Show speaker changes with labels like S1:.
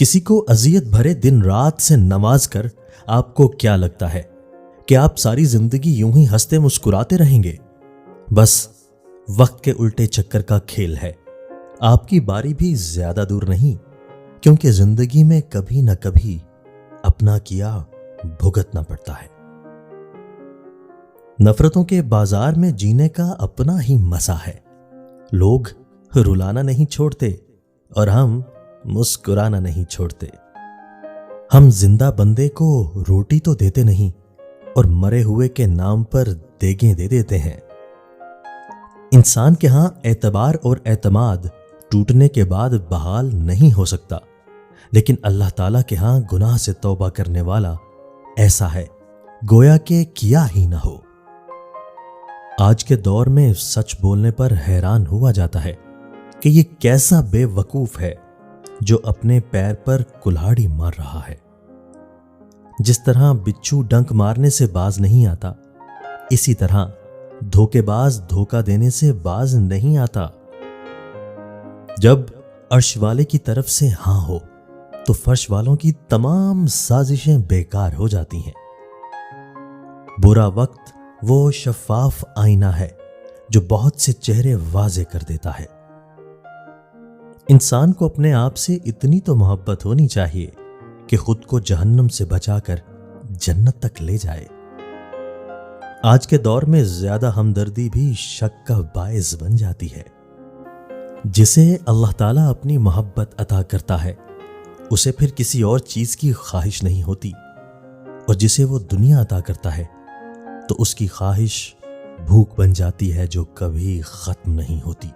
S1: کسی کو اذیت بھرے دن رات سے نواز کر آپ کو کیا لگتا ہے کہ آپ ساری زندگی یوں ہی ہنستے مسکراتے رہیں گے؟ بس وقت کے الٹے چکر کا کھیل ہے۔ آپ کی باری بھی زیادہ دور نہیں، کیونکہ زندگی میں کبھی نہ کبھی اپنا کیا بھگتنا پڑتا ہے۔ نفرتوں کے بازار میں جینے کا اپنا ہی مزہ ہے۔ لوگ رلانا نہیں چھوڑتے اور ہم مسکرانا نہیں چھوڑتے۔ ہم زندہ بندے کو روٹی تو دیتے نہیں اور مرے ہوئے کے نام پر دیگیں دے دیتے ہیں۔ انسان کے ہاں اعتبار اور اعتماد ٹوٹنے کے بعد بحال نہیں ہو سکتا، لیکن اللہ تعالیٰ کے ہاں گناہ سے توبہ کرنے والا ایسا ہے گویا کہ کیا ہی نہ ہو۔ آج کے دور میں سچ بولنے پر حیران ہوا جاتا ہے کہ یہ کیسا بے وقوف ہے جو اپنے پیر پر کلہاڑی مار رہا ہے۔ جس طرح بچھو ڈنک مارنے سے باز نہیں آتا، اسی طرح دھوکے باز دھوکا دینے سے باز نہیں آتا۔ جب عرش والے کی طرف سے ہاں ہو تو فرش والوں کی تمام سازشیں بیکار ہو جاتی ہیں۔ برا وقت وہ شفاف آئینہ ہے جو بہت سے چہرے واضح کر دیتا ہے۔ انسان کو اپنے آپ سے اتنی تو محبت ہونی چاہیے کہ خود کو جہنم سے بچا کر جنت تک لے جائے۔ آج کے دور میں زیادہ ہمدردی بھی شک کا باعث بن جاتی ہے۔ جسے اللہ تعالیٰ اپنی محبت عطا کرتا ہے اسے پھر کسی اور چیز کی خواہش نہیں ہوتی، اور جسے وہ دنیا عطا کرتا ہے تو اس کی خواہش بھوک بن جاتی ہے جو کبھی ختم نہیں ہوتی۔